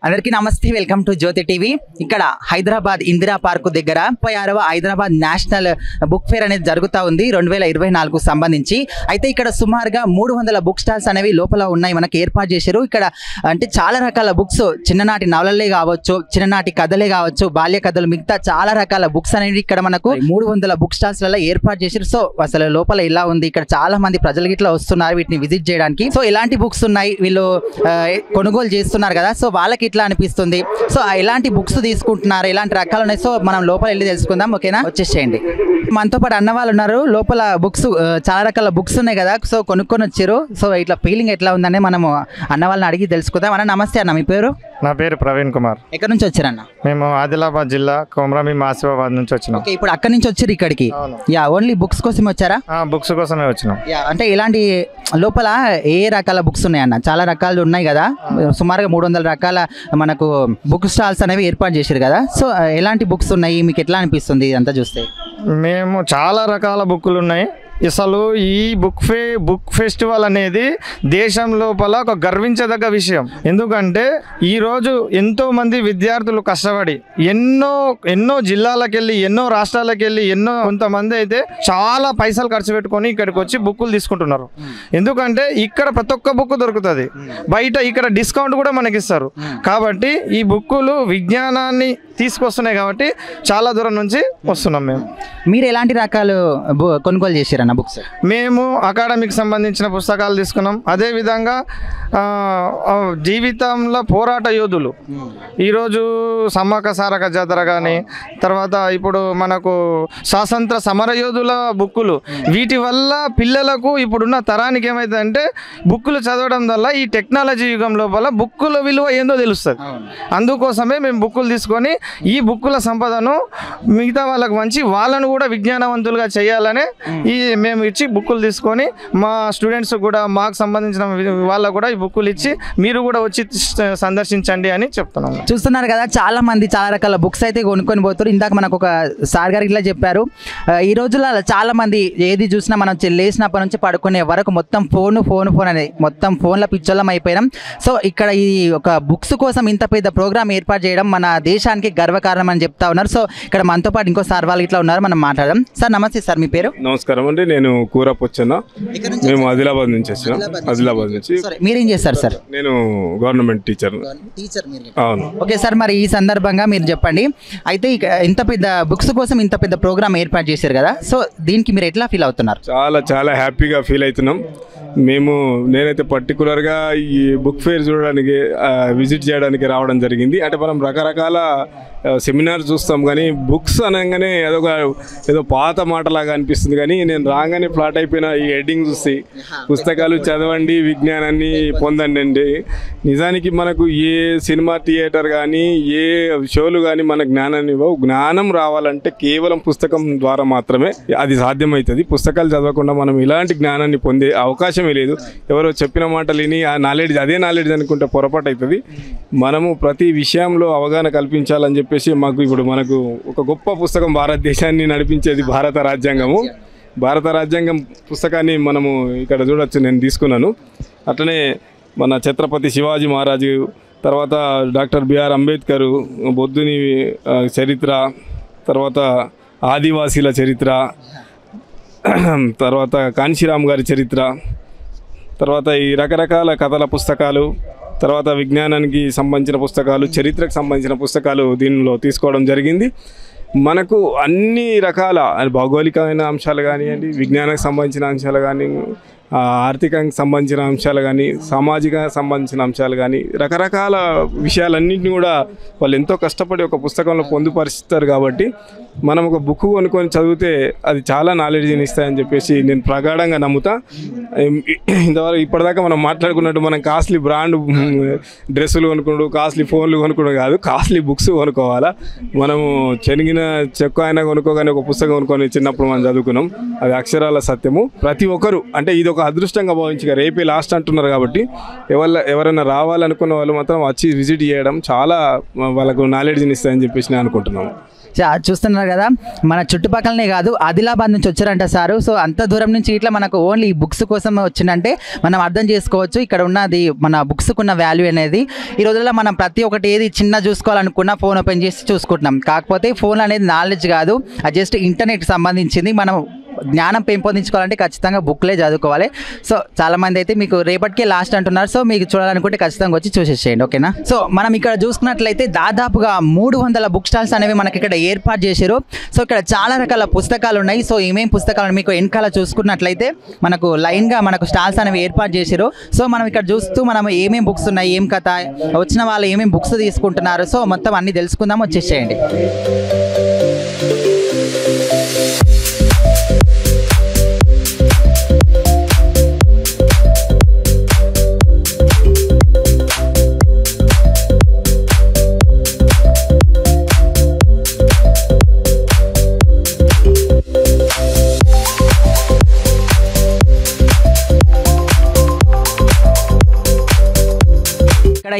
అందరికీ నమస్తే, welcome to Jyothi TV. ఇక్కడ హైదరాబాద్ ఇందిరా పార్కు దగ్గర 36వ హైదరాబాద్ నేషనల్ బుక్ ఫేర్ అనేది జరుగుతూ ఉంది 2024 సంబంధించి. అయితే ఇక్కడ సుమారుగా 300 బుక్ స్టాల్స్ అనేవి లోపల ఉన్నాయి, మనకి ఏర్పాటు చేశారు. ఇక్కడ అంటే చాలా రకాల బుక్స్, చిన్ననాటి నవలలే కావచ్చు, చిన్ననాటి కథలే కావచ్చు, బాల్య కథలు, మిగతా చాలా రకాల బుక్స్ అనేవి ఇక్కడ మనకు 300 బుక్ స్టాల్స్ లలో ఏర్పాటు చేశారు. సో అసలు లోపల ఇలా ఉంది, ఇక్కడ చాలా మంది ప్రజలు ఇట్లా వస్తున్నారు వీటిని విజిట్ చేయడానికి. సో ఎలాంటి బుక్స్ ఉన్నాయి, వీళ్ళు కొనుగోలు చేస్తున్నారు కదా, సో వాళ్ళకి ఇట్లా అనిపిస్తుంది. సో ఎలాంటి బుక్స్ తీసుకుంటున్నారు, ఎలాంటి రకాలు ఉన్నాయి, సో మనం లోపల వెళ్ళి తెలుసుకుందాం. ఓకేనా, వచ్చేసేయండి. మనతో పాటు అన్న వాళ్ళు ఉన్నారు. లోపల బుక్స్ చాలా రకాల బుక్స్ ఉన్నాయి కదా, సో కొనుక్కొని వచ్చారు. సో ఇట్లా ఫీలింగ్ ఎట్లా ఉందని మనము అన్న వాళ్ళని అడిగి తెలుసుకుందాం. అన్న నమస్తే అన్న, మీ పేరు? నా పేరు ప్రవీణ్ కుమార్. ఎక్కడి నుంచి వచ్చారన్న? మేము ఆదిలాబాద్ జిల్లా కొమరమి ఆసిఫాబాద్ నుంచి వచ్చినాం. ఇప్పుడు అక్కడి నుంచి వచ్చారు ఇక్కడికి? యా, ఓన్లీ బుక్స్ కోసం వచ్చారా? బుక్స్ కోసమే వచ్చినాం. యా, అంటే ఇలాంటి లోపల ఏ రకాల బుక్స్ ఉన్నాయి అన్న? చాలా రకాలు ఉన్నాయి కదా, సుమారుగా 300 రకాల మనకు బుక్ స్టాల్స్ అనేవి ఏర్పాటు చేశారు కదా. సో ఎలాంటి బుక్స్ ఉన్నాయి, మీకు ఎట్లా అనిపిస్తుంది ఇదంతా చూస్తే? మేము చాలా రకాల బుక్కులు ఉన్నాయి. అసలు ఈ బుక్ ఫెస్టివల్ అనేది దేశం లోపల ఒక గర్వించదగ్గ విషయం. ఎందుకంటే ఈరోజు ఎంతోమంది విద్యార్థులు కష్టపడి ఎన్నో జిల్లాలకు వెళ్ళి, ఎన్నో రాష్ట్రాలకు వెళ్ళి, కొంతమంది అయితే చాలా పైసలు ఖర్చు పెట్టుకొని ఇక్కడికి వచ్చి బుక్కులు తీసుకుంటున్నారు. ఎందుకంటే ఇక్కడ ప్రతి ఒక్క బుక్ దొరుకుతుంది, బయట ఇక్కడ డిస్కౌంట్ కూడా మనకి ఇస్తారు. కాబట్టి ఈ బుక్కులు విజ్ఞానాన్ని తీసుకొస్తున్నాయి కాబట్టి చాలా దూరం నుంచి వస్తున్నాం. మీరు ఎలాంటి రకాలు కొనుగోలు చేశారన్న బుక్స్? మేము అకాడమిక్ సంబంధించిన పుస్తకాలు తీసుకున్నాం. అదేవిధంగా జీవితంలో పోరాట యోధులు, ఈరోజు సమ్మక్క సారక జాతర కానీ, తర్వాత ఇప్పుడు మనకు స్వాతంత్ర సమర యోధుల బుక్కులు, వీటి వల్ల పిల్లలకు ఇప్పుడున్న తరానికి ఏమైందంటే బుక్కులు చదవడం వల్ల ఈ టెక్నాలజీ యుగం లోపల బుక్కుల విలువ ఏందో తెలుస్తుంది. అందుకోసమే మేము బుక్కులు తీసుకొని ఈ బుక్కుల సంపదను మిగతా వాళ్ళకు మంచి వాళ్ళను కూడా విజ్ఞానవంతులుగా చేయాలని మేము ఇచ్చి బుక్కులు తీసుకొని మా స్టూడెంట్స్ కూడా, మాకు సంబంధించిన వాళ్ళకు కూడా ఈ బుక్కులు ఇచ్చి మీరు కూడా వచ్చి సందర్శించండి అని చెప్తున్నాం. చూస్తున్నారు కదా, చాలా మంది చాలా రకాల బుక్స్ అయితే కొనుక్కొని పోతారు. ఇందాక మనకు ఒక సార్ గారు ఇట్లా చెప్పారు, ఈ రోజుల్లో చాలా మంది ఏది చూసినా మనం లేచినప్పటి నుంచి పడుకునే వరకు మొత్తం ఫోన్ అనేది మొత్తం ఫోన్ల పిచ్చోళ్ళం అయిపోయినాం. సో ఇక్కడ ఈ ఒక బుక్స్ కోసం ఇంత పెద్ద ప్రోగ్రామ్ ఏర్పాటు చేయడం మన దేశానికి గర్వకారణం అని చెప్తా ఉన్నారు. సో ఇక్కడ మనతో పాటు ఇంకో సార్ వాళ్ళు ఇట్లా ఉన్నారు, మనం మాట్లాడదాం. సార్ నమస్తే సార్, మీ పేరు? నమస్కారం అండి, నేను కూరపొచ్చన్న. మేము ఆదిలాబాద్ నుంచి వచ్చినాం. ఆదిలాబాద్ నుంచి. మీరేం చేస్తారు సార్? నేను గవర్నమెంట్ టీచర్. అవును. ఓకే సార్, మరి ఈ సందర్భంగా మీరు చెప్పండి, అయితే ఇంత పెద్ద బుక్స్ కోసం ఇంత పెద్ద ప్రోగ్రామ్ ఏర్పాటు చేశారు కదా, సో దీనికి మీరు ఎట్లా ఫీల్ అవుతున్నారు? చాలా హ్యాపీగా ఫీల్ అవుతున్నాం. నేనైతే పర్టికులర్గా ఈ బుక్ ఫేర్ చూడడానికి, విజిట్ చేయడానికి రావడం జరిగింది. అంటే మనం రకరకాల సెమినార్ చూస్తాం కానీ బుక్స్ అనగానే ఏదో పాత మాటలాగా అనిపిస్తుంది. కానీ నేను రాగానే ఫ్లాట్ అయిపోయిన ఈ హెడ్డింగ్ చూసి పుస్తకాలు చదవండి, విజ్ఞానాన్ని పొందండి అండి. నిజానికి మనకు ఏ సినిమా థియేటర్ కానీ, ఏ షోలు కానీ మన జ్ఞానాన్ని ఇవ్వవు. జ్ఞానం రావాలంటే కేవలం పుస్తకం ద్వారా మాత్రమే అది సాధ్యమవుతుంది. పుస్తకాలు చదవకుండా మనం ఇలాంటి జ్ఞానాన్ని పొందే అవకాశమే లేదు. ఎవరో చెప్పిన మాటలు విని ఆ నాలెడ్జ్ అదే నాలెడ్జ్ అనుకుంటే పొరపాటు అవుతుంది. మనము ప్రతి విషయంలో అవగాహన కల్పించాలని చెప్పేసి మనకు ఒక గొప్ప పుస్తకం భారతదేశాన్ని నడిపించేది భారత రాజ్యాంగము. భారత రాజ్యాంగం పుస్తకాన్ని మనము ఇక్కడ చూడొచ్చు, నేను తీసుకున్నాను. అట్లనే మన ఛత్రపతి శివాజీ మహారాజు, తర్వాత డాక్టర్ బిఆర్ అంబేద్కర్, బొద్ధుని చరిత్ర, తర్వాత ఆదివాసీల చరిత్ర, తర్వాత కాంశీరామ్ గారి చరిత్ర, తర్వాత ఈ రకరకాల కథల పుస్తకాలు, తర్వాత విజ్ఞానానికి సంబంధించిన పుస్తకాలు, చరిత్రకు సంబంధించిన పుస్తకాలు దీనిలో తీసుకోవడం జరిగింది. మనకు అన్ని రకాల భౌగోళికమైన అంశాలు కానివ్వండి, విజ్ఞానానికి సంబంధించిన అంశాలు కానీ, ఆర్థికంగా సంబంధించిన అంశాలు కానీ, సామాజిక సంబంధించిన అంశాలు కానీ, రకరకాల విషయాలన్నింటినీ కూడా వాళ్ళు ఎంతో కష్టపడి ఒక పుస్తకంలో పొందుపరుస్తారు. కాబట్టి మనం ఒక బుక్ కొనుక్కొని చదివితే అది చాలా నాలెడ్జ్ని ఇస్తాయని చెప్పేసి నేను ప్రగాఢంగా నమ్ముతా. ఇంతవరకు ఇప్పటిదాకా మనం మాట్లాడుకున్నట్టు మనం కాస్ట్లీ బ్రాండ్ డ్రెస్సులు కొనుక్కోడు, కాస్ట్లీ ఫోన్లు కొనుక్కోవడం కాదు, కాస్ట్లీ బుక్స్ కొనుక్కోవాలా. మనము చెనిగిన చెక్క అయినా కొనుక్కోగానే ఒక పుస్తకం కొనుక్కొని చిన్నప్పుడు మనం చదువుకున్నాం, అది అక్షరాల సత్యము. ప్రతి ఒక్కరు అంటే ఇది ఒక అదృష్టంగా భావించి రేపే లాస్ట్ అంటున్నారు కాబట్టి ఎవరైనా రావాలనుకున్న వాళ్ళు మాత్రం వచ్చి విజిట్ చేయడం చాలా వాళ్ళకు నాలెడ్జ్ని ఇస్తాయని చెప్పేసి నేను అనుకుంటున్నాను. చూస్తున్నారు కదా, మన చుట్టుపక్కలనే కాదు ఆదిలాబాద్ నుంచి వచ్చారంట సారు. సో అంత దూరం నుంచి ఇట్లా మనకు ఓన్లీ ఈ బుక్స్ కోసం వచ్చిందంటే మనం అర్థం చేసుకోవచ్చు ఇక్కడ ఉన్నది మన బుక్స్కి ఉన్న వాల్యూ అనేది. ఈ రోజుల్లో మనం ప్రతి ఒక్కటి ఏది చిన్న చూసుకోవాలనుకున్నా ఫోన్ ఓపెన్ చేసి చూసుకుంటున్నాం. కాకపోతే ఫోన్ అనేది నాలెడ్జ్ కాదు, అది జస్ట్ ఇంటర్నెట్ సంబంధించింది. మనం జ్ఞానం పెంపొందించుకోవాలంటే ఖచ్చితంగా బుక్లే చదువుకోవాలి. సో చాలా మంది అయితే మీకు రేపటికే లాస్ట్ అంటున్నారు. సో మీకు చూడాలనుకుంటే ఖచ్చితంగా వచ్చి చూసేసేయండి, ఓకేనా. సో మనం ఇక్కడ చూసుకున్నట్లయితే దాదాపుగా 300 బుక్ స్టాల్స్ అనేవి మనకి ఇక్కడ ఏర్పాటు చేశారు. సో ఇక్కడ చాలా రకాల పుస్తకాలు ఉన్నాయి. సో ఏమేమి పుస్తకాలు మీకు వెనకాల చూసుకున్నట్లయితే మనకు లైన్గా మనకు స్టాల్స్ అనేవి ఏర్పాటు చేశారు. సో మనం ఇక్కడ చూస్తూ మనం ఏమేమి బుక్స్ ఉన్నాయి, ఏం కథ, వచ్చిన వాళ్ళు ఏమేమి బుక్స్ తీసుకుంటున్నారు, సో మొత్తం అన్ని తెలుసుకుందాం, వచ్చేసేయండి.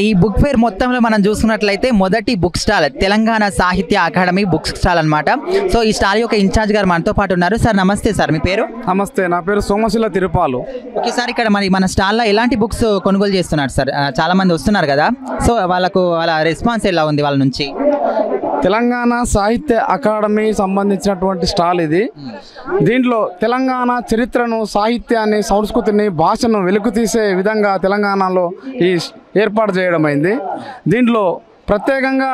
ఈ బుక్ ఫేర్ మొత్తంలో మనం చూసుకున్నట్లయితే మొదటి బుక్ స్టాల్ తెలంగాణ సాహిత్య అకాడమీ బుక్ స్టాల్ అనమాట. సో ఈ స్టాల్ యొక్క ఇన్ఛార్జ్ గారు మనతో పాటు ఉన్నారు. సార్ నమస్తే సార్, మీ పేరు? నమస్తే, నా పేరు సోమశిల తిరుపాలు. ఓకే సార్, ఇక్కడ మరి మన స్టాల్లో ఎలాంటి బుక్స్ కొనుగోలు చేస్తున్నారు సార్? చాలా మంది వస్తున్నారు కదా, సో వాళ్ళ రెస్పాన్స్ ఎలా ఉంది వాళ్ళ నుంచి? తెలంగాణ సాహిత్య అకాడమీ సంబంధించినటువంటి స్టాల్ ఇది. దీంట్లో తెలంగాణ చరిత్రను, సాహిత్యాన్ని, సంస్కృతిని, భాషను వెలుగుతీసే విధంగా తెలంగాణలో ఈ ఏర్పాటు చేయడం అయింది. దీంట్లో ప్రత్యేకంగా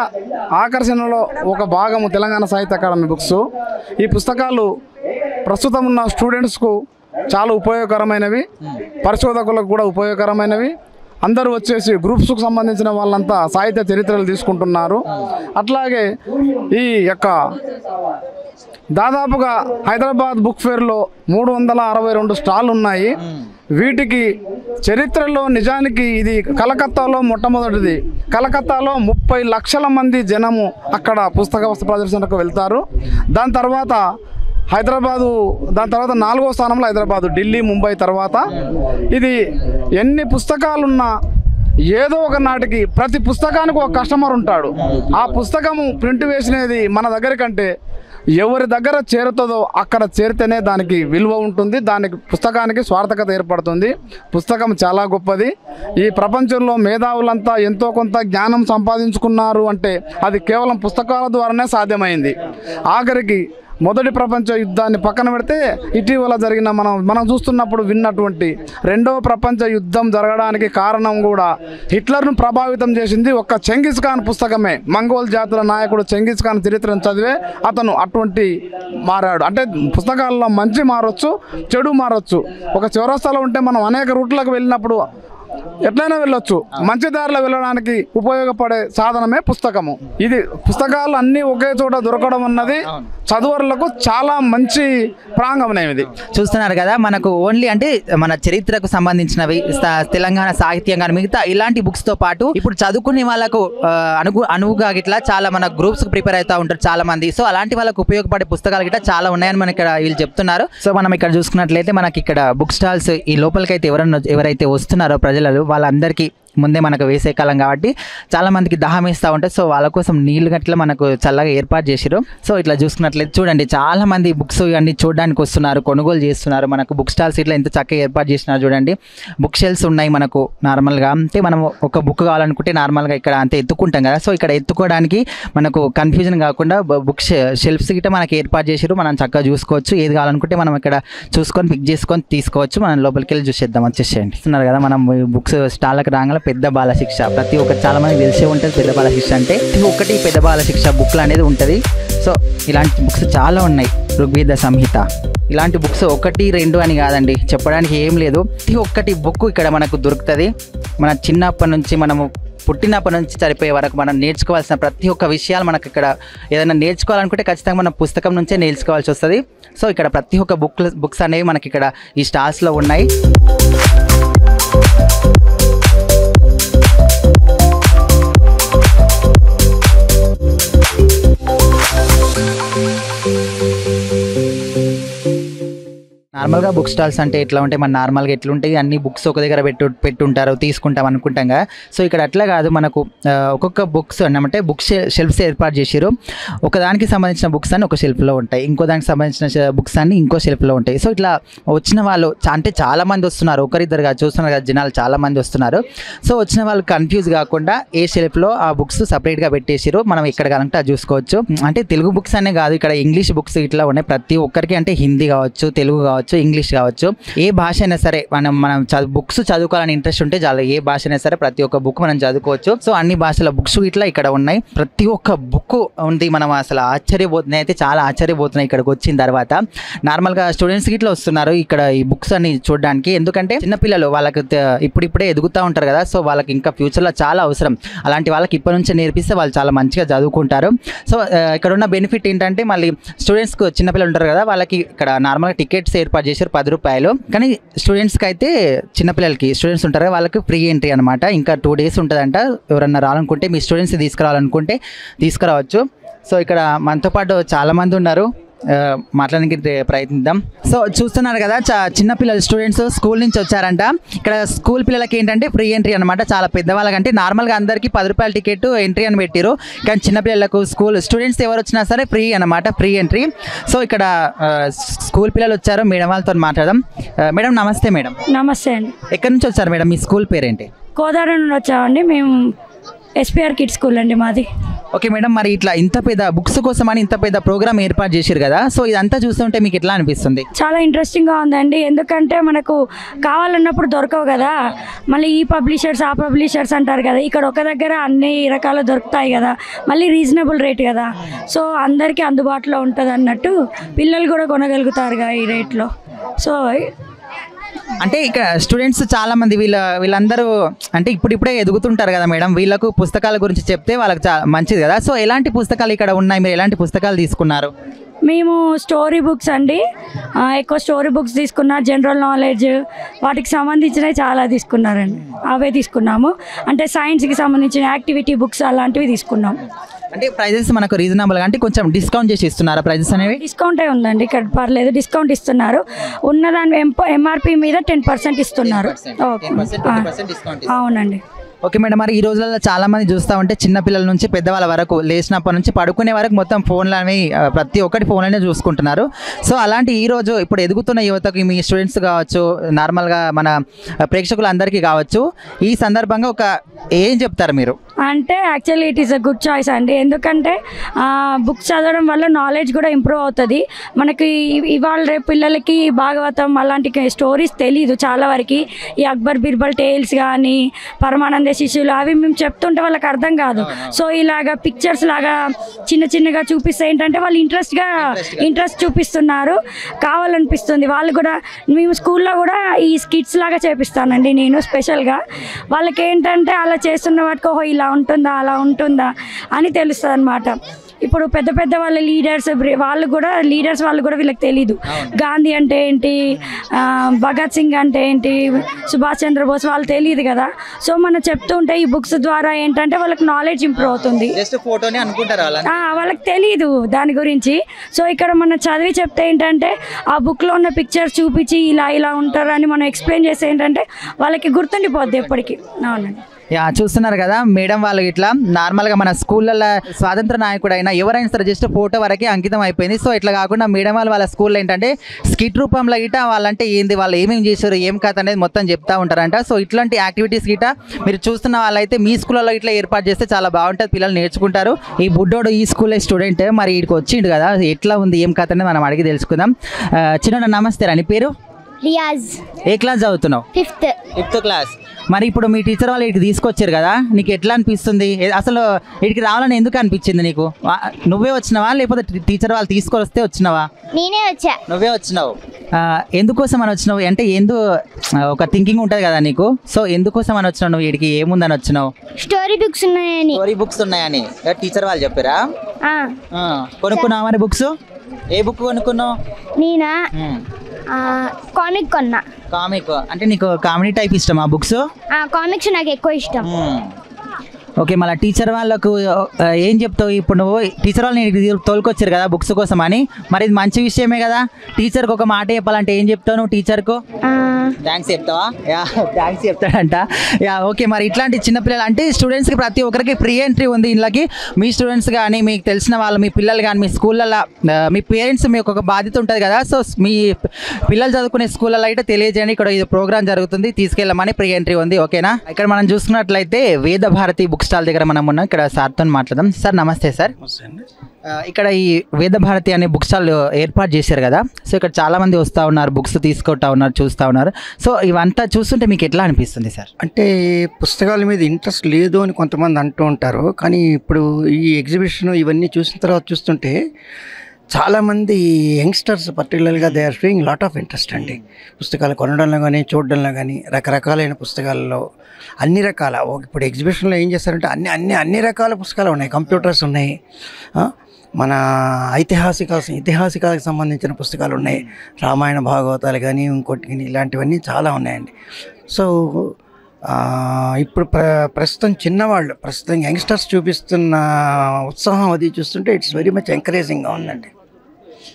ఆకర్షణలో ఒక భాగము తెలంగాణ సాహిత్య అకాడమీ బుక్స్. ఈ పుస్తకాలు ప్రస్తుతం ఉన్న స్టూడెంట్స్కు చాలా ఉపయోగకరమైనవి, పరిశోధకులకు కూడా ఉపయోగకరమైనవి. అందరూ వచ్చేసి గ్రూప్స్కు సంబంధించిన వాళ్ళంతా సాహిత్య చరిత్రలు తీసుకుంటున్నారు. అట్లాగే ఈ యొక్క దాదాపుగా హైదరాబాద్ బుక్ ఫేర్లో 362 స్టాల్ ఉన్నాయి. వీటికి చరిత్రలో నిజానికి ఇది కలకత్తాలో మొట్టమొదటిది. కలకత్తాలో 30 లక్షల మంది జనము అక్కడ పుస్తక వస్తు ప్రదర్శనకు వెళ్తారు. దాని తర్వాత హైదరాబాదు, దాని తర్వాత 4వ స్థానంలో హైదరాబాదు, ఢిల్లీ, ముంబై తర్వాత. ఇది ఎన్ని పుస్తకాలున్నా ఏదో ఒక నాటికి ప్రతి పుస్తకానికి ఒక కస్టమర్ ఉంటాడు. ఆ పుస్తకము ప్రింట్ వేసినది మన దగ్గర కంటే ఎవరి దగ్గర చేరుతుందో అక్కడ చేరితేనే దానికి విలువ ఉంటుంది, దానికి పుస్తకానికి స్వార్థకత ఏర్పడుతుంది. పుస్తకం చాలా గొప్పది. ఈ ప్రపంచంలో మేధావులంతా ఎంతో కొంత జ్ఞానం సంపాదించుకున్నారు అంటే అది కేవలం పుస్తకాల ద్వారానే సాధ్యమైంది. ఆఖరికి మొదటి ప్రపంచ యుద్ధాన్ని పక్కన పెడితే ఇటీవల జరిగిన మనం చూస్తున్నప్పుడు విన్నటువంటి 2వ ప్రపంచ యుద్ధం జరగడానికి కారణం కూడా హిట్లర్ను ప్రభావితం చేసింది ఒక్క చెంగిస్ ఖాన్ పుస్తకమే. మంగోల్ జాతుల నాయకుడు చెంగిస్ ఖాన్ చరిత్రను చదివే అతను అటువంటి మారాడు. అంటే పుస్తకాల్లో మంచి మారొచ్చు, చెడు మారొచ్చు. ఒక చౌరస్తాలో ఉంటే మనం అనేక రూట్లకు వెళ్ళినప్పుడు ఎట్లయినా వెళ్ళొచ్చు. మంచి దారిలో వెళ్ళడానికి ఉపయోగపడే సాధనమే పుస్తకము. ఇది పుస్తకాలు అన్నీ ఒకే చోట దొరకడం అన్నది చదువులకు చాలా మంచి ప్రాంగణం. ఇది చూస్తున్నారు కదా, మనకు ఓన్లీ అంటే మన చరిత్రకు సంబంధించినవి, తెలంగాణ సాహిత్యం కానీ మిగతా ఇలాంటి బుక్స్తో పాటు ఇప్పుడు చదువుకునే వాళ్ళకు అనువుగా గిట్లా చాలా మన గ్రూప్స్ ప్రిపేర్ అవుతూ ఉంటారు చాలా మంది. సో అలాంటి వాళ్ళకు ఉపయోగపడే పుస్తకాలు గిట్లా చాలా ఉన్నాయని మనకి ఇక్కడ వీళ్ళు చెప్తున్నారు. సో మనం ఇక్కడ చూసుకున్నట్లయితే మనకి ఇక్కడ బుక్ స్టాల్స్ ఈ లోపలికైతే ఎవరైతే వస్తున్నారో ప్రజలు వాళ్ళందరికీ ముందే మనకు వేసే కాలం కాబట్టి చాలా మందికి దాహం వేస్తూ ఉంటాయి. సో వాళ్ళ కోసం నీళ్ళు గట్ల మనకు చల్లగా ఏర్పాటు చేసారు. సో ఇట్లా చూసుకున్నట్లయితే చూడండి, చాలా మంది బుక్స్ ఇవన్నీ చూడడానికి వస్తున్నారు, కొనుగోలు చేస్తున్నారు. మనకు బుక్ స్టాల్స్ ఇట్లా ఎంత చక్కగా ఏర్పాటు చేసినారు చూడండి. బుక్ షెల్ఫ్స్ ఉన్నాయి మనకు నార్మల్గా. అంటే మనం ఒక బుక్ కావాలనుకుంటే నార్మల్గా ఇక్కడ అంతే ఎత్తుకుంటాం కదా, సో ఇక్కడ ఎత్తుకోవడానికి మనకు కన్ఫ్యూజన్ కాకుండా బుక్ షెల్ఫ్స్ గిట్ట మనకి ఏర్పాటు చేసారు. మనం చక్కగా చూసుకోవచ్చు, ఏది కావాలనుకుంటే మనం ఇక్కడ చూసుకొని పిక్ చేసుకొని తీసుకోవచ్చు. మనం లోపలికి వెళ్ళి చూసేద్దాం, వచ్చేసేయండి. చూస్తున్నారు కదా, మనం బుక్స్ స్టాల్కి రాగానే పెద్ద బాల శిక్ష ప్రతి ఒక్కటి చాలా మంది తెలిసే ఉంటుంది. పెద్ద బాల శిక్ష అంటే ఒకటి పెద్ద బాల శిక్ష బుక్లు అనేది ఉంటుంది. సో ఇలాంటి బుక్స్ చాలా ఉన్నాయి. ఋగ్వేద సంహిత ఇలాంటి బుక్స్ 1, 2 అని కాదండి, చెప్పడానికి ఏం లేదు. ప్రతి ఒక్కటి బుక్ ఇక్కడ మనకు దొరుకుతుంది. మన చిన్నప్పటి నుంచి మనము పుట్టినప్పటి నుంచి చనిపోయే వరకు మనం నేర్చుకోవాల్సిన ప్రతి ఒక్క విషయాలు మనకు ఇక్కడ ఏదైనా నేర్చుకోవాలనుకుంటే ఖచ్చితంగా మనం పుస్తకం నుంచే నేర్చుకోవాల్సి వస్తుంది. సో ఇక్కడ ప్రతి ఒక్క బుక్స్ అనేవి మనకి ఇక్కడ ఈ స్టాల్స్లో ఉన్నాయి. నార్మల్ నార్మల్గా బుక్ స్టాల్స్ అంటే ఎట్లా ఉంటాయి, మన నార్మల్గా ఎట్లుంటాయి అన్ని బుక్స్ ఒక దగ్గర పెట్టుంటారు తీసుకుంటాం అనుకుంటాం కదా. సో ఇక్కడ అట్లా కాదు, మనకు ఒక్కొక్క బుక్స్ అన్నమాట బుక్స్ షెల్ఫ్స్ ఏర్పాటు చేసారు. ఒకదానికి సంబంధించిన బుక్స్ అన్ని ఒక షెల్ఫ్లో ఉంటాయి, ఇంకో దానికి సంబంధించిన బుక్స్ అన్ని ఇంకో షెల్ఫ్లో ఉంటాయి. సో ఇట్లా వచ్చిన వాళ్ళు అంటే చాలా మంది వస్తున్నారు, ఒకరిద్దరుగా చూస్తున్నారు కదా జనాలు చాలా మంది వస్తున్నారు. సో వచ్చిన వాళ్ళు కన్ఫ్యూజ్ కాకుండా ఏ షెల్ఫ్లో ఆ బుక్స్ సపరేట్గా పెట్టేసారు, మనం ఎక్కడ కావాలంటే అది చూసుకోవచ్చు. అంటే తెలుగు బుక్స్ అనే కాదు, ఇక్కడ ఇంగ్లీష్ బుక్స్ ఇట్లా ఉన్నాయి ప్రతి ఒక్కరికి. అంటే హిందీ కావచ్చు, తెలుగు కావచ్చు, ఇంగ్లీష్ కావచ్చు, ఏ భాష అయినా సరే మనం బుక్స్ చదువుకోవాలని ఇంట్రెస్ట్ ఉంటే చాలు, ఏ భాష అయినా సరే ప్రతి ఒక్క బుక్ మనం చదువుకోవచ్చు. సో అన్ని భాషల బుక్స్ ఇట్లా ఇక్కడ ఉన్నాయి, ప్రతి ఒక్క బుక్ ఉంది. మనం అసలు ఆశ్చర్యపోతున్నాయి, అయితే చాలా ఆశ్చర్యపోతున్నాయి ఇక్కడికి వచ్చిన తర్వాత. నార్మల్గా స్టూడెంట్స్కి ఇట్లా వస్తున్నారు ఇక్కడ ఈ బుక్స్ అన్ని చూడడానికి, ఎందుకంటే చిన్నపిల్లలు వాళ్ళకి ఇప్పుడిప్పుడే ఎదుగుతూ ఉంటారు కదా. సో వాళ్ళకి ఇంకా ఫ్యూచర్లో చాలా అవసరం, అలాంటి వాళ్ళకి ఇప్పటి నుంచే నేర్పిస్తే వాళ్ళు చాలా మంచిగా చదువుకుంటారు. సో ఇక్కడ ఉన్న బెనిఫిట్ ఏంటంటే మళ్ళీ స్టూడెంట్స్కి చిన్నపిల్లలు ఉంటారు కదా, వాళ్ళకి ఇక్కడ నార్మల్గా టికెట్స్ ఏర్పాటు చేశారు 10 రూపాయలు. కానీ స్టూడెంట్స్కి అయితే చిన్నపిల్లలకి స్టూడెంట్స్ ఉంటారు కదా వాళ్ళకి ఫ్రీ ఎంట్రీ అనమాట. ఇంకా 2 days ఉంటుందంట. ఎవరన్నా రావాలనుకుంటే మీ స్టూడెంట్స్ తీసుకురావాలనుకుంటే తీసుకురావచ్చు. సో ఇక్కడ మనతో పాటు చాలామంది ఉన్నారు, మాట్లాడడానికి ప్రయత్నిద్దాం. సో చూస్తున్నారు కదా చిన్నపిల్లలు స్టూడెంట్స్ స్కూల్ నుంచి వచ్చారంట. ఇక్కడ స్కూల్ పిల్లలకి ఏంటంటే ఫ్రీ ఎంట్రీ అనమాట. చాలా పెద్దవాళ్ళకంటే నార్మల్గా అందరికీ 10 రూపాయల టికెట్ ఎంట్రీ అని పెట్టారు, కానీ చిన్నపిల్లలకు స్కూల్ స్టూడెంట్స్ ఎవరు వచ్చినా సరే ఫ్రీ అనమాట, ఫ్రీ ఎంట్రీ. సో ఇక్కడ స్కూల్ పిల్లలు వచ్చారు, మేడం వాళ్ళతో మాట్లాడదాం. మేడం నమస్తే. మేడం నమస్తే అండి. ఎక్కడి నుంచి వచ్చారు మేడం? మీ స్కూల్ పేరేంటి? కోదాడ నుండి వచ్చామండి మేము. SPR కిడ్స్ స్కూల్ అండి మాది. ఓకే మేడం, మరి ఇట్లా ఇంత పెద్ద బుక్స్ కోసం అని ఇంత పెద్ద ప్రోగ్రామ్ ఏర్పాటు చేశారు కదా, సో ఇదంతా చూస్తుంటే మీకు ఎట్లా అనిపిస్తుంది? చాలా ఇంట్రెస్టింగ్గా ఉందండి, ఎందుకంటే మనకు కావాలన్నప్పుడు దొరకవు కదా. మళ్ళీ ఈ పబ్లిషర్స్ ఆ పబ్లిషర్స్ అంటారు కదా, ఇక్కడ ఒక దగ్గర అన్ని రకాలు దొరుకుతాయి కదా, మళ్ళీ రీజనబుల్ రేట్ కదా. సో అందరికీ అందుబాటులో ఉంటుంది అన్నట్టు, పిల్లలు కూడా కొనగలుగుతారుగా ఈ రేట్లో. సో అంటే ఇక్కడ స్టూడెంట్స్ చాలా మంది వీళ్ళందరూ అంటే ఇప్పుడిప్పుడే ఎదుగుతుంటారు కదా మేడం, వీళ్ళకు పుస్తకాల గురించి చెప్తే వాళ్ళకి చాలా మంచిది కదా. సో ఎలాంటి పుస్తకాలు ఇక్కడ ఉన్నాయి, మీరు ఎలాంటి పుస్తకాలు తీసుకున్నారు? మేము స్టోరీ బుక్స్ అండి, ఎక్కువ స్టోరీ బుక్స్ తీసుకున్నారు. జనరల్ నాలెడ్జ్ వాటికి సంబంధించినవి చాలా తీసుకున్నారండి, అవే తీసుకున్నాము. అంటే సైన్స్కి సంబంధించిన యాక్టివిటీ బుక్స్ అలాంటివి తీసుకున్నాం. అంటే ప్రైజెస్ మనకు రీజనబుల్గా అంటే కొంచెం డిస్కౌంట్ చేసి ఇస్తున్నారా ప్రైజెస్ అనేవి? డిస్కౌంటే ఉందండి ఇక్కడ, పర్లేదు డిస్కౌంట్ ఇస్తున్నారు. ఉన్నదాని MRP మీద 10% ఇస్తున్నారు. ఓకే అవునండి. ఓకే మేడం, మరి ఈ రోజులలో చాలా మంది చూస్తూ ఉంటే చిన్నపిల్లల నుంచి పెద్దవాళ్ళ వరకు లేచినప్పటి నుంచి పడుకునే వరకు మొత్తం ఫోన్లు అనేవి ప్రతి ఒక్కటి ఫోన్లోనే చూసుకుంటున్నారు. సో అలాంటి ఈ రోజు ఇప్పుడు ఎదుగుతున్న యువతకు మీ స్టూడెంట్స్ కావచ్చు, నార్మల్గా మన ప్రేక్షకులందరికీ కావచ్చు, ఈ సందర్భంగా ఏం చెప్తారు మీరు? అంటే actually it is a good choice అండి, ఎందుకంటే బుక్స్ చదవడం వల్ల నాలెడ్జ్ కూడా ఇంప్రూవ్ అవుతుంది. మనకి ఇవాళ రేపు పిల్లలకి భాగవతం అలాంటి స్టోరీస్ తెలీదు చాలా వరకు. ఈ అక్బర్ బీర్బల్ టేల్స్ కానీ, పరమానంద శిష్యులు అవి మేము చెప్తుంటే వాళ్ళకి అర్థం కాదు. సో ఇలాగా పిక్చర్స్ లాగా చిన్నగా చూపిస్తే ఏంటంటే వాళ్ళు ఇంట్రెస్ట్ చూపిస్తున్నారు, కావాలనిపిస్తుంది వాళ్ళు కూడా. మేము స్కూల్లో కూడా ఈ స్కిట్స్ లాగా చేపిస్తానండి నేను స్పెషల్గా. వాళ్ళకి ఏంటంటే అలా చేస్తున్న వాటికి ఓహో ఇలా ఉంటుందా అలా ఉంటుందా అని తెలుస్తుంది అన్నమాట. ఇప్పుడు పెద్ద వాళ్ళ లీడర్స్ వాళ్ళు కూడా వీళ్ళకి తెలీదు. గాంధీ అంటే ఏంటి, భగత్ సింగ్ అంటే ఏంటి, సుభాష్ చంద్రబోస్ వాళ్ళు తెలియదు కదా. సో మనం చెప్తుంటే ఈ బుక్స్ ద్వారా ఏంటంటే వాళ్ళకి నాలెడ్జ్ ఇంప్రూవ్ అవుతుంది. వాళ్ళకి తెలీదు దాని గురించి. సో ఇక్కడ మనం చదివి చెప్తే ఏంటంటే ఆ బుక్లో ఉన్న పిక్చర్స్ చూపించి ఇలా ఉంటారు అని మనం ఎక్స్ప్లెయిన్ చేస్తే ఏంటంటే వాళ్ళకి గుర్తుండిపోద్ది ఎప్పటికీ. అవునండి. చూస్తున్నారు కదా మేడం వాళ్ళు ఇట్లా నార్మల్గా మన స్కూళ్ళల్లో స్వాతంత్ర నాయకుడు అయినా ఎవరైనా సరే జస్ట్ ఫోటో వరకే అంకితం అయిపోయింది. సో ఇట్లా కాకుండా మేడం వాళ్ళ స్కూల్లో ఏంటంటే స్కిట్ రూపంలో గిట వాళ్ళంటే ఏంది, వాళ్ళు ఏమేమి చేశారు, ఏం కథ అనేది మొత్తం చెప్తా ఉంటారంట. సో ఇట్లాంటి యాక్టివిటీస్ గిట మీరు చూస్తున్న వాళ్ళైతే మీ స్కూల్లో ఇట్లా ఏర్పాటు చేస్తే చాలా బాగుంటుంది, పిల్లలు నేర్చుకుంటారు. ఈ బుడ్డోడు ఈ స్కూల్లో స్టూడెంట్ మరి ఇక్కడికి వచ్చిండు కదా, ఎట్లా ఉంది ఏం కథ అనేది మనం అడిగి తెలుసుకుందాం. చిన్న నమస్తే రా, నీ పేరు? రియాజ్. ఏ క్లాస్ చదువుతున్నావు? 5th class. మరి ఇప్పుడు మీ టీచర్ వాళ్ళు ఇక్కడికి తీసుకొచ్చారు కదా, నీకు ఎట్లా అనిపిస్తుంది? అసలు ఇక్కడికి రావాలని ఎందుకు అనిపించింది నీకు? నువ్వే వచ్చినావా లేకపోతే టీచర్ వాళ్ళు తీసుకొస్తే వచ్చినావా? నేనే వచ్చా. నువ్వే వచ్చినావు. ఎందుకోసం అని వచ్చినావు అంటే ఒక థింకింగ్ ఉంటుంది కదా నీకు, సో ఎందుకోసం అని వచ్చినావు నువ్వు ఇక్కడికి? ఏముందని వచ్చినావు? స్టోరీ బుక్స్ ఉన్నాయని. స్టోరీ బుక్స్ ఉన్నాయని టీచర్ వాళ్ళు చెప్పారా? కొనుక్కున్నావా మరి బుక్స్? ఏ బుక్ కొనుక్కున్నావు? నేనా కామిక్ కొన్నా. కామిక్ అంటే నీకు కామెడీ టైప్ ఇష్టమా బుక్స్? కామిక్స్ నాకు ఎక్కువ ఇష్టం. ఓకే, మళ్ళీ టీచర్ వాళ్ళకు ఏం చెప్తావు? ఇప్పుడు నువ్వు టీచర్ వాళ్ళు నేను తోలుకొచ్చారు కదా బుక్స్ కోసం అని, మరి ఇది మంచి విషయమే కదా. టీచర్కి ఒక మాట చెప్పాలంటే ఏం చెప్తావు నువ్వు టీచర్కు? థ్యాంక్స్ చెప్తావా? యా, థ్యాంక్స్ చెప్తాడంట. Yeah, okay. మరి ఇట్లాంటి చిన్నపిల్లలు అంటే స్టూడెంట్స్కి ప్రతి ఒక్కరికి ఫ్రీ ఎంట్రీ ఉంది ఇంట్లోకి. మీ స్టూడెంట్స్ కానీ, మీకు తెలిసిన వాళ్ళు, మీ పిల్లలు కానీ, మీ స్కూళ్ళల్లో మీ పేరెంట్స్ మీకు ఒక బాధ్యత ఉంటుంది కదా. సో మీ పిల్లలు చదువుకునే స్కూళ్ళలో అయితే తెలియజేయండి, ఇక్కడ ఇది ప్రోగ్రామ్ జరుగుతుంది, తీసుకెళ్ళమని ఫ్రీ ఎంట్రీ ఉంది. ఓకేనా? ఇక్కడ మనం చూసుకున్నట్లయితే వేద భారతి బుక్ స్టాల్ దగ్గర మనం ఉన్నాం. ఇక్కడ సార్తో మాట్లాడదాం. సార్ నమస్తే సార్. ఇక్కడ ఈ వేద భారతి అనే బుక్ స్టాల్ ఏర్పాటు చేశారు కదా. సో ఇక్కడ చాలా మంది వస్తూ ఉన్నారు, బుక్స్ తీసుకుంటా ఉన్నారు, చూస్తూ ఉన్నారు. సో ఇవంతా చూస్తుంటే మీకు ఎట్లా అనిపిస్తుంది సార్? అంటే పుస్తకాల మీద ఇంట్రెస్ట్ లేదు అని కొంతమంది అంటూ ఉంటారు, కానీ ఇప్పుడు ఈ ఎగ్జిబిషన్ ఇవన్నీ చూసిన తర్వాత చూస్తుంటే చాలామంది యంగ్స్టర్స్ పర్టికులర్గా they are showing lot of interest అండి. పుస్తకాలు కొనడంలో కానీ, చూడడంలో కానీ, రకరకాలైన పుస్తకాలలో అన్ని రకాల, ఇప్పుడు ఎగ్జిబిషన్లో ఏం చేస్తారంటే అన్ని రకాల పుస్తకాలు ఉన్నాయి. కంప్యూటర్స్ ఉన్నాయి, మన ఇతిహాసికాలకు సంబంధించిన పుస్తకాలు ఉన్నాయి, రామాయణ భాగవతాలు కానీ, ఇంకోటి కానీ, ఇలాంటివన్నీ చాలా ఉన్నాయండి. సో ఇప్పుడు ప్రస్తుతం చిన్నవాళ్ళు, ప్రస్తుతం యంగ్స్టర్స్ చూపిస్తున్న ఉత్సాహం అది చూస్తుంటే ఇట్స్ వెరీ మచ్ ఎంకరేజింగ్గా ఉందండి.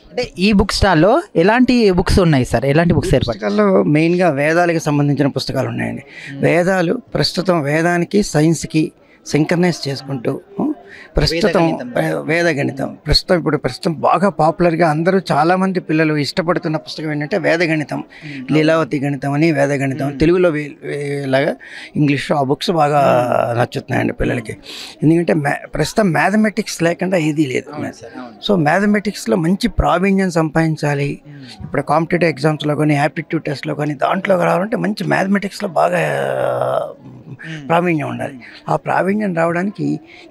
అంటే ఈ బుక్ స్టాల్లో ఎలాంటి బుక్స్ ఉన్నాయి సార్? ఎలాంటి బుక్స్ ఏర్పాటు? పుస్తకాల్లో మెయిన్గా వేదాలకు సంబంధించిన పుస్తకాలు ఉన్నాయండి. వేదాలు ప్రస్తుతం వేదానికి సైన్స్కి సింక్రనైజ్ చేసుకుంటూ ప్రస్తుతం వేద గణితం ప్రస్తుతం బాగా పాపులర్గా అందరూ చాలామంది పిల్లలు ఇష్టపడుతున్న పుస్తకం ఏంటంటే వేద గణితం, లీలావతి గణితం అని, వేద గణితం తెలుగులో లాగా ఇంగ్లీష్లో ఆ బుక్స్ బాగా నచ్చుతున్నాయండి పిల్లలకి. ఎందుకంటే ప్రస్తుతం మ్యాథమెటిక్స్ లేకుండా ఏదీ లేదు. సో మ్యాథమెటిక్స్లో మంచి ప్రావీణ్యం సంపాదించాలి. ఇప్పుడు కాంపిటేటివ్ ఎగ్జామ్స్లో కానీ, యాప్టిట్యూడ్ టెస్ట్లో కానీ, దాంట్లో రావాలంటే మంచి మ్యాథమెటిక్స్లో బాగా ప్రావీణ్యం ఉండాలి. ఆ ప్రావీణ్యం రావడానికి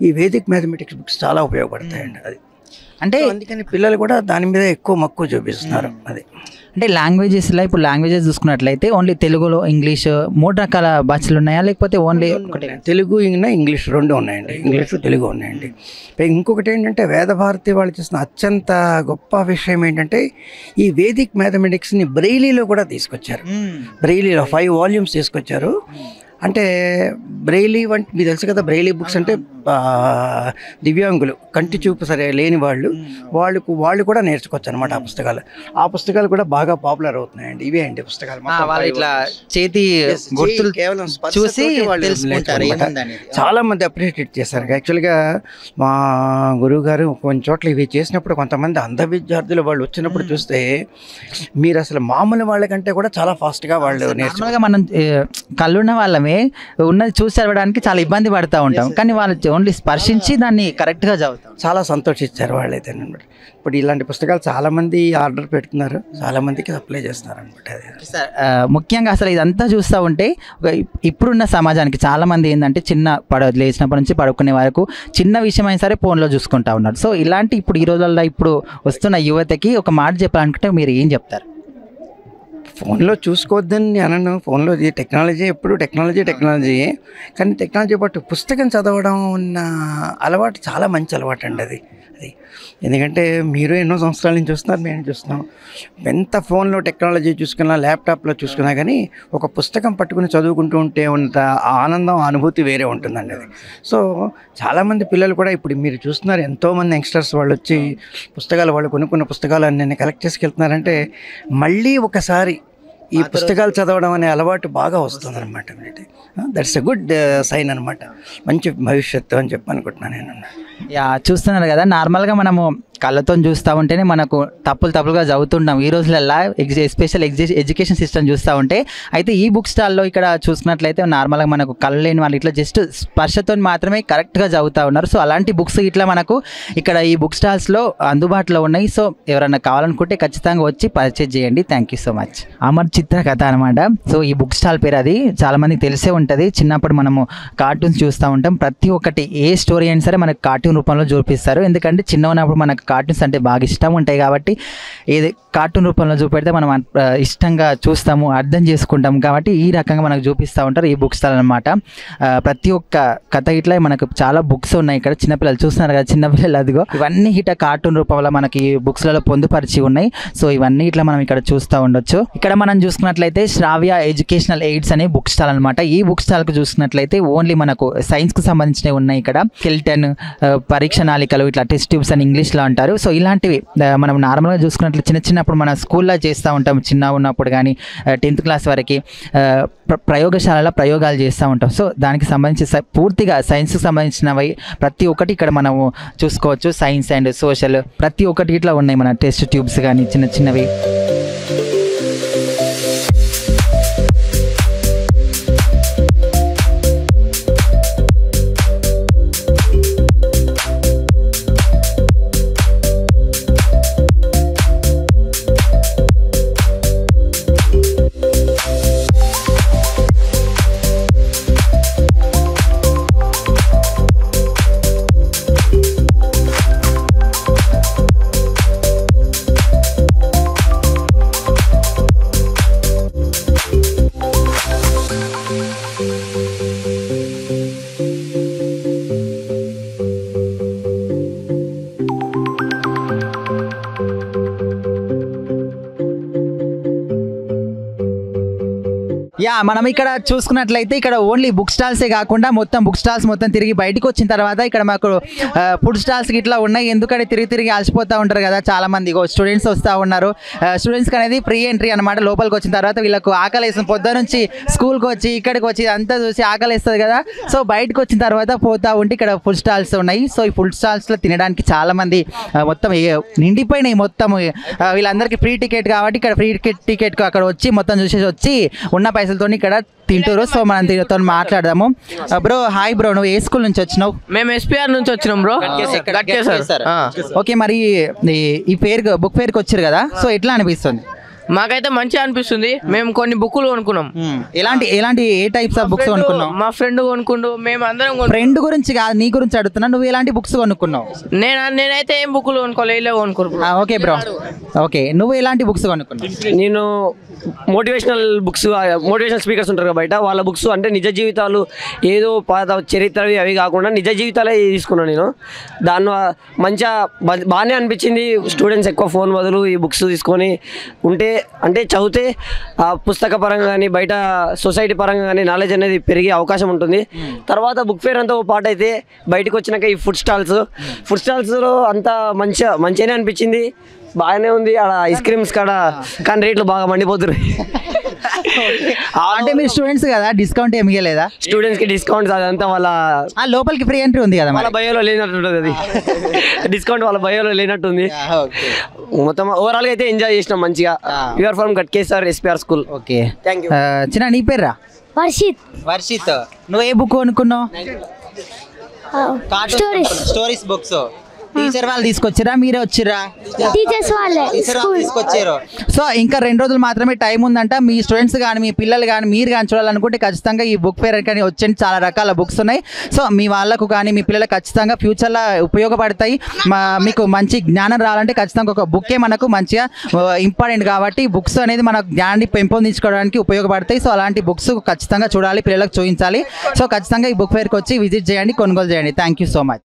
ఈ వేదిక్ మ్యాథమెటిక్స్ బుక్స్ చాలా ఉపయోగపడతాయండి. అది అంటే అందుకని పిల్లలు కూడా దాని మీద ఎక్కువ మక్కువ చూపిస్తున్నారు. అది అంటే లాంగ్వేజెస్లో ఇప్పుడు లాంగ్వేజెస్ చూసుకున్నట్లయితే ఓన్లీ తెలుగులో, ఇంగ్లీష్ 3 రకాల భాషలు ఉన్నాయా, లేకపోతే ఓన్లీ ఒకటి? తెలుగు ఇంగ్లీష్ 2 ఉన్నాయండి. ఇంగ్లీషు తెలుగు ఉన్నాయండి. ఇంకొకటి ఏంటంటే వేద భారతి వాళ్ళు చేసిన అత్యంత గొప్ప విషయం ఏంటంటే ఈ వేదిక్ మ్యాథమెటిక్స్ని బ్రెయిలీలో కూడా తీసుకొచ్చారు. బ్రెయిలీలో 5 వాల్యూమ్స్ తీసుకొచ్చారు. అంటే బ్రెయిలీ వంటి మీకు తెలుసు కదా, బ్రెయిలీ బుక్స్ అంటే దివ్యాంగులు, కంటి చూపు సరే లేని వాళ్ళు కూడా నేర్చుకోవచ్చు అనమాట. ఆ పుస్తకాలు కూడా బాగా పాపులర్ అవుతున్నాయండి. ఇవే అండి పుస్తకాలు. వాళ్ళు ఇట్లా చేతి గుర్తులు కేవలం చూసి చాలా మంది అప్రిషియేట్ చేశారు. యాక్చువల్గా మా గురువు గారు కొన్ని చోట్ల ఇవి చేసినప్పుడు కొంతమంది అంధ విద్యార్థులు వాళ్ళు వచ్చినప్పుడు చూస్తే మీరు అసలు మామూలు వాళ్ళకంటే కూడా చాలా ఫాస్ట్గా వాళ్ళు నేర్చుకోవాలి. మనం కళ్ళున్న వాళ్ళమే ఉన్నది చూసి చదవడానికి చాలా ఇబ్బంది పడుతూ ఉంటాం, కానీ వాళ్ళు ఓన్లీ స్పర్శించి దాన్ని కరెక్ట్గా చదువుతాం. చాలా సంతోషించారు వాళ్ళైతే అనమాట. ఇప్పుడు ఇలాంటి పుస్తకాలు చాలామంది ఆర్డర్ పెడుతున్నారు, చాలామందికి సప్లై చేస్తున్నారు అనమాట. సార్ ముఖ్యంగా అసలు ఇదంతా చూస్తూ ఉంటే ఇప్పుడున్న సమాజానికి చాలామంది ఏంటంటే లేచినప్పటి నుంచి పడుకునే వరకు చిన్న విషయం అయినా సరే ఫోన్లో చూసుకుంటా ఉన్నారు. సో ఇలాంటి ఇప్పుడు ఈ రోజుల్లో ఇప్పుడు వస్తున్న యువతకి ఒక మాట చెప్పాలనుకుంటే మీరు ఏం చెప్తారు? ఫోన్లో చూసుకోవద్దని అనను. ఫోన్లో టెక్నాలజీ, ఎప్పుడు టెక్నాలజీ, కానీ టెక్నాలజీ పాటు పుస్తకం చదవడం ఉన్న అలవాటు చాలా మంచి అలవాటు అండి అది. ఎందుకంటే మీరు ఎన్నో సంవత్సరాల నుంచి చూస్తున్నారు, మేము చూస్తున్నాం. ఎంత ఫోన్లో టెక్నాలజీ చూసుకున్నా, ల్యాప్టాప్లో చూసుకున్నా కానీ ఒక పుస్తకం పట్టుకుని చదువుకుంటూ ఉంటే ఉన్న ఆనందం, అనుభూతి వేరే ఉంటుందండి అది. సో చాలామంది పిల్లలు కూడా ఇప్పుడు మీరు చూస్తున్నారు, ఎంతోమంది యంగ్స్టర్స్ వాళ్ళు వచ్చి వాళ్ళు కొనుక్కున్న పుస్తకాలు అన్నీ కలెక్ట్ చేసుకెళ్తున్నారంటే మళ్ళీ ఒకసారి ఈ పుస్తకాలు చదవడం అనే అలవాటు బాగా వస్తుంది అనమాట. దట్స్ ఎ గుడ్ సైన్ అనమాట. మంచి భవిష్యత్తు అని చెప్పి అనుకుంటున్నాను నేను. చూస్తున్నారు కదా, నార్మల్గా మనము కళ్ళతో చూస్తూ ఉంటేనే మనకు తప్పులుగా చదువుతుంటాం ఈ రోజులల్లో, ఎస్పెషల్ ఎడ్యుకేషన్ సిస్టమ్ చూస్తూ ఉంటే. అయితే ఈ బుక్ స్టాల్లో ఇక్కడ చూసినట్లయితే నార్మల్గా మనకు కళ్ళు లేని వాళ్ళు ఇట్లా జస్ట్ స్పర్శతో మాత్రమే కరెక్ట్గా చదువుతూ ఉన్నారు. సో అలాంటి బుక్స్ ఇట్లా మనకు ఇక్కడ ఈ బుక్ స్టాల్స్లో అందుబాటులో ఉన్నాయి. సో ఎవరైనా కావాలనుకుంటే ఖచ్చితంగా వచ్చి పర్చేజ్ చేయండి. Thank you so much. Amar Chitra Katha అనమాట. సో ఈ బుక్ స్టాల్ పేరు అది చాలామందికి తెలిసే ఉంటుంది. చిన్నప్పుడు మనము కార్టూన్స్ చూస్తూ ఉంటాం, ప్రతి ఒక్కటి ఏ స్టోరీ అయినా సరే మనకు కార్టూన్ రూపంలో చూపిస్తారు. ఎందుకంటే చిన్న ఉన్నప్పుడు మనకు కార్టూన్స్ అంటే బాగా ఇష్టం ఉంటాయి కాబట్టి ఏది కార్టూన్ రూపంలో చూపెడితే మనం ఇష్టంగా చూస్తాము, అర్థం చేసుకుంటాం కాబట్టి ఈ రకంగా మనకు చూపిస్తూ ఉంటారు ఈ బుక్ స్టాల్ అనమాట. ప్రతి ఒక్క కథ ఇట్లా మనకు చాలా బుక్స్ ఉన్నాయి ఇక్కడ. చిన్నపిల్లలు చూస్తున్నారు కదా, చిన్నపిల్లలు అదిగో ఇవన్నీ ఇట్లా కార్టూన్ రూపంలో మనకి బుక్స్లలో పొందుపరిచి ఉన్నాయి. సో ఇవన్నీ ఇట్లా మనం ఇక్కడ చూస్తూ ఉండొచ్చు. ఇక్కడ మనం చూసుకున్నట్లయితే శ్రావ్య ఎడ్యుకేషనల్ ఎయిడ్స్ అనే బుక్ స్టాల్ అనమాట. ఈ బుక్ స్టాల్కి చూసుకున్నట్లయితే ఓన్లీ మనకు సైన్స్కి సంబంధించినవి ఉన్నాయి ఇక్కడ. స్కెల్టన్, పరీక్ష నాళికలు, ఇట్లా టెస్ట్ ట్యూబ్స్ అని ఇంగ్లీష్లో అంటారు. సో ఇలాంటివి మనం నార్మల్గా చూసుకున్నట్లు చిన్నప్పుడు మన స్కూల్లో చేస్తూ ఉంటాం, చిన్న ఉన్నప్పుడు కానీ 10th క్లాస్ వరకు ప్రయోగశాలలో ప్రయోగాలు చేస్తూ ఉంటాం. సో దానికి సంబంధించి పూర్తిగా సైన్స్కి సంబంధించినవి ప్రతి ఒక్కటి ఇక్కడ మనము చూసుకోవచ్చు. సైన్స్ అండ్ సోషల్ ప్రతి ఒక్కటి ఇట్లా ఉన్నాయి, మన టెస్ట్ ట్యూబ్స్ కానీ చిన్నవి. యా మనం ఇక్కడ చూసుకున్నట్లయితే ఇక్కడ ఓన్లీ బుక్ స్టాల్సే కాకుండా మొత్తం బుక్ స్టాల్స్ మొత్తం తిరిగి బయటకు వచ్చిన తర్వాత ఇక్కడ మాకు ఫుడ్ స్టాల్స్ ఇట్లా ఉన్నాయి. ఎందుకంటే తిరిగి అలసిపోతూ ఉంటారు కదా చాలా మంది. స్టూడెంట్స్ వస్తూ ఉన్నారు. స్టూడెంట్స్కి అనేది ఫ్రీ ఎంట్రీ అనమాట. లోపలికి వచ్చిన తర్వాత వీళ్ళకు ఆకలి వేస్తుంది. పొద్దున్న నుంచి స్కూల్కి వచ్చి ఇక్కడికి వచ్చి అంతా చూసి ఆకలి వేస్తుంది కదా. సో బయటకు వచ్చిన తర్వాత పోతూ ఉంటే ఇక్కడ ఫుడ్ స్టాల్స్ ఉన్నాయి. సో ఈ ఫుడ్ స్టాల్స్లో తినడానికి చాలా మంది మొత్తం నిండిపోయినాయి. మొత్తం వీళ్ళందరికీ ఫ్రీ టికెట్ కాబట్టి ఇక్కడ ఫ్రీ టికెట్కి అక్కడ వచ్చి మొత్తం చూసేసి వచ్చి ఉన్న పైసలతో ఇక్కడ తింటారు. సో మనం దీనితో మాట్లాడదాము. బ్రో హాయ్ బ్రో, నువ్వు ఏ స్కూల్ నుంచి వచ్చినావు? మేము ఎస్పీఆర్ నుంచి వచ్చినాం బ్రో. ఓకే, మరి ఈ బుక్ ఫేర్కి వచ్చారు కదా, సో ఎట్లా అనిపిస్తుంది? మాకైతే మంచిగా అనిపిస్తుంది. మేము కొన్ని బుక్కులు కొనుక్కున్నాం. ఎలాంటి ఏ టైప్స్ ఆఫ్ బుక్స్ కొనుక్కున్నావు? మా ఫ్రెండ్ కొనుక్కుండు, మేము అందరం. ఫ్రెండ్ గురించి కాదు, నీ గురించి అడుగుతున్నా. నువ్వు ఎలాంటి బుక్స్ కొనుక్కున్నావు? నేనైతే ఏం బుక్కులు కొనుక్కోలే కొనుక్కున్నాను. ఓకే బ్రో, ఓకే నువ్వు ఎలాంటి బుక్స్ కొనుక్కున్నావు? నేను మోటివేషనల్ బుక్స్, మోటివేషనల్ స్పీకర్స్ ఉంటారు కదా బయట, వాళ్ళ బుక్స్ అంటే నిజ జీవితాలు, ఏదో పాత చరిత్రవి అవి కాకుండా నిజ జీవితాలే తీసుకున్నాను నేను. దాని మంచిగా బాగానే అనిపించింది. స్టూడెంట్స్ ఎక్కువ ఫోన్ బదులు ఈ బుక్స్ తీసుకొని ఉంటే అంటే చదివితే ఆ పుస్తక పరంగా కానీ బయట సొసైటీ పరంగా కానీ నాలెడ్జ్ అనేది పెరిగే అవకాశం ఉంటుంది. తర్వాత బుక్ ఫేర్ అంతా ఒక పాట అయితే బయటకు వచ్చినాక ఈ ఫుడ్ స్టాల్స్లో అంతా మంచిగానే అనిపించింది. బాగానే ఉంది. ఆడ ఐస్ క్రీమ్స్ కాడ కానీ రేట్లు బాగా మండిపోతున్నాయి. అంటే మీరు స్టూడెంట్స్ కదా, డిస్కౌంట్ ఏమి ఇవ్వలేదా? స్టూడెంట్స్కి డిస్కౌంట్స్ అదంతా వాళ్ళ లోపలికి ఫ్రీ ఎంట్రీ ఉంది కదా, వాళ్ళ బయోలో లేనట్టుంటుంది. అది డిస్కౌంట్ వాళ్ళ బయోలో లేనట్టుంది. మొత్తం ఓవరాల్గా అయితే ఎంజాయ్ చేసినాం మంచిగా. You're from Ghatkesar SPR school. Okay, thank you. చిన్న నీ పేర్రా? వర్షిత్. నువ్వు ఏ బుక్ కొనుక్కున్నావు? Stories books. టీచర్ వాళ్ళు తీసుకొచ్చిరా, మీరే వచ్చిరా? టీచర్స్ వాళ్ళే తీసుకొచ్చారు. సో ఇంకా 2 రోజులు మాత్రమే టైం ఉందంట. మీ స్టూడెంట్స్ కానీ మీ పిల్లలు కానీ మీరు కానీ చూడాలనుకుంటే ఖచ్చితంగా ఈ బుక్ ఫేర్ కానీ వచ్చేది. చాలా రకాల బుక్స్ ఉన్నాయి. సో మీ వాళ్ళకు కానీ మీ పిల్లలకు ఖచ్చితంగా ఫ్యూచర్లో ఉపయోగపడతాయి. మీకు మంచి జ్ఞానం రావాలంటే ఖచ్చితంగా ఒక బుక్కే మనకు మంచిగా ఇంపార్టెంట్ కాబట్టి బుక్స్ అనేది మన జ్ఞానాన్ని పెంపొందించుకోవడానికి ఉపయోగపడతాయి. సో అలాంటి బుక్స్ ఖచ్చితంగా చూడాలి, పిల్లలకు చూపించాలి. సో ఖచ్చితంగా ఈ బుక్ ఫేర్కి వచ్చి విజిట్ చేయండి, కొనుగోలు చేయండి. Thank you so much.